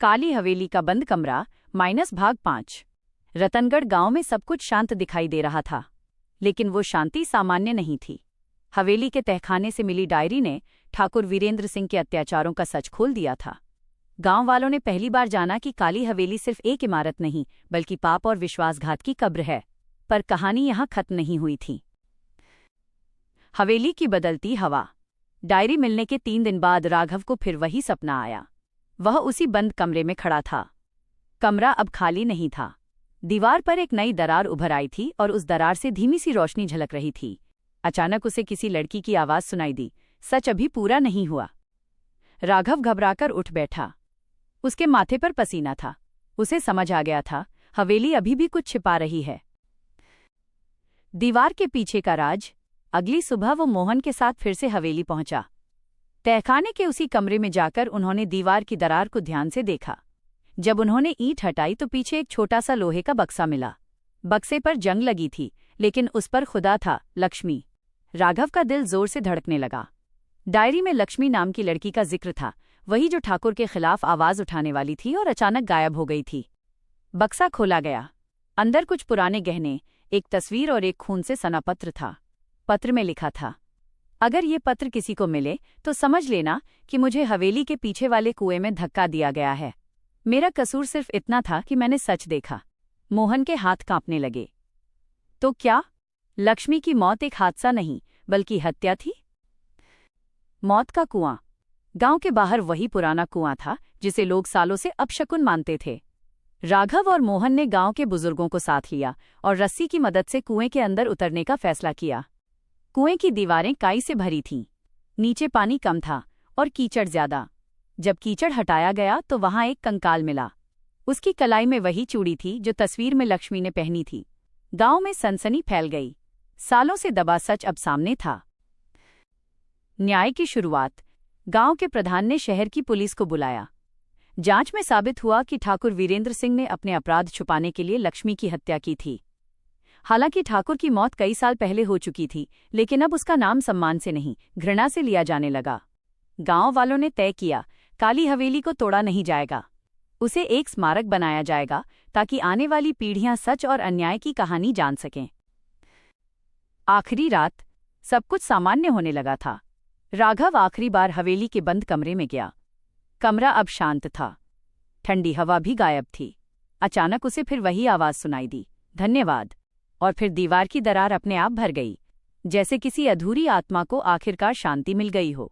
काली हवेली का बंद कमरा भाग 5। रतनगढ़ गांव में सब कुछ शांत दिखाई दे रहा था, लेकिन वो शांति सामान्य नहीं थी। हवेली के तहखाने से मिली डायरी ने ठाकुर वीरेंद्र सिंह के अत्याचारों का सच खोल दिया था। गांव वालों ने पहली बार जाना कि काली हवेली सिर्फ एक इमारत नहीं, बल्कि पाप और विश्वासघात की कब्र है। पर कहानी यहां खत्म नहीं हुई थी। हवेली की बदलती हवा। डायरी मिलने के 3 दिन बाद राघव को फिर वही सपना आया। वह उसी बंद कमरे में खड़ा था। कमरा अब खाली नहीं था। दीवार पर एक नई दरार उभर आई थी और उस दरार से धीमी सी रोशनी झलक रही थी। अचानक उसे किसी लड़की की आवाज सुनाई दी। सच अभी पूरा नहीं हुआ। राघव घबराकर उठ बैठा। उसके माथे पर पसीना था। उसे समझ आ गया था, हवेली अभी भी कुछ छिपा रही है। दीवार के पीछे का राज। अगली सुबह वो मोहन के साथ फिर से हवेली पहुंचा। तहखाने के उसी कमरे में जाकर उन्होंने दीवार की दरार को ध्यान से देखा। जब उन्होंने ईंट हटाई तो पीछे एक छोटा सा लोहे का बक्सा मिला। बक्से पर जंग लगी थी, लेकिन उस पर खुदा था, लक्ष्मी। राघव का दिल जोर से धड़कने लगा। डायरी में लक्ष्मी नाम की लड़की का जिक्र था, वही जो ठाकुर के खिलाफ आवाज उठाने वाली थी और अचानक गायब हो गई थी। बक्सा खोला गया। अंदर कुछ पुराने गहने, एक तस्वीर और एक खून से सना पत्र था। पत्र में लिखा था, अगर ये पत्र किसी को मिले तो समझ लेना कि मुझे हवेली के पीछे वाले कुएं में धक्का दिया गया है। मेरा कसूर सिर्फ इतना था कि मैंने सच देखा। मोहन के हाथ कांपने लगे। तो क्या लक्ष्मी की मौत एक हादसा नहीं, बल्कि हत्या थी? मौत का कुआं। गांव के बाहर वही पुराना कुआं था जिसे लोग सालों से अपशकुन मानते थे। राघव और मोहन ने गांव के बुजुर्गों को साथ लिया और रस्सी की मदद से कुएं के अंदर उतरने का फैसला किया। कुएं की दीवारें काई से भरी थीं। नीचे पानी कम था और कीचड़ ज्यादा। जब कीचड़ हटाया गया तो वहां एक कंकाल मिला। उसकी कलाई में वही चूड़ी थी जो तस्वीर में लक्ष्मी ने पहनी थी। गांव में सनसनी फैल गई। सालों से दबा सच अब सामने था। न्याय की शुरुआत। गांव के प्रधान ने शहर की पुलिस को बुलाया। जांच में साबित हुआ कि ठाकुर वीरेंद्र सिंह ने अपने अपराध छुपाने के लिए लक्ष्मी की हत्या की थी। हालांकि ठाकुर की मौत कई साल पहले हो चुकी थी, लेकिन अब उसका नाम सम्मान से नहीं, घृणा से लिया जाने लगा। गांव वालों ने तय किया, काली हवेली को तोड़ा नहीं जाएगा। उसे एक स्मारक बनाया जाएगा ताकि आने वाली पीढ़ियां सच और अन्याय की कहानी जान सकें। आखिरी रात। सब कुछ सामान्य होने लगा था। राघव आखिरी बार हवेली के बंद कमरे में गया। कमरा अब शांत था। ठंडी हवा भी गायब थी। अचानक उसे फिर वही आवाज सुनाई दी, धन्यवाद। और फिर दीवार की दरार अपने आप भर गई, जैसे किसी अधूरी आत्मा को आखिरकार शांति मिल गई हो।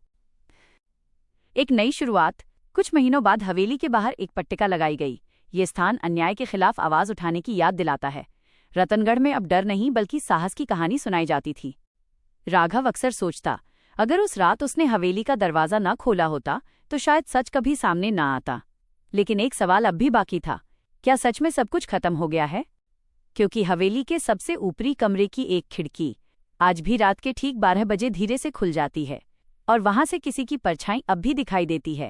एक नई शुरुआत। कुछ महीनों बाद हवेली के बाहर एक पट्टिका लगाई गई। ये स्थान अन्याय के खिलाफ आवाज उठाने की याद दिलाता है। रतनगढ़ में अब डर नहीं, बल्कि साहस की कहानी सुनाई जाती थी। राघव अक्सर सोचता, अगर उस रात उसने हवेली का दरवाजा न खोला होता तो शायद सच कभी सामने न आता। लेकिन एक सवाल अब भी बाकी था, क्या सच में सब कुछ खत्म हो गया है? क्योंकि हवेली के सबसे ऊपरी कमरे की एक खिड़की आज भी रात के ठीक 12 बजे धीरे से खुल जाती है, और वहां से किसी की परछाई अब भी दिखाई देती है।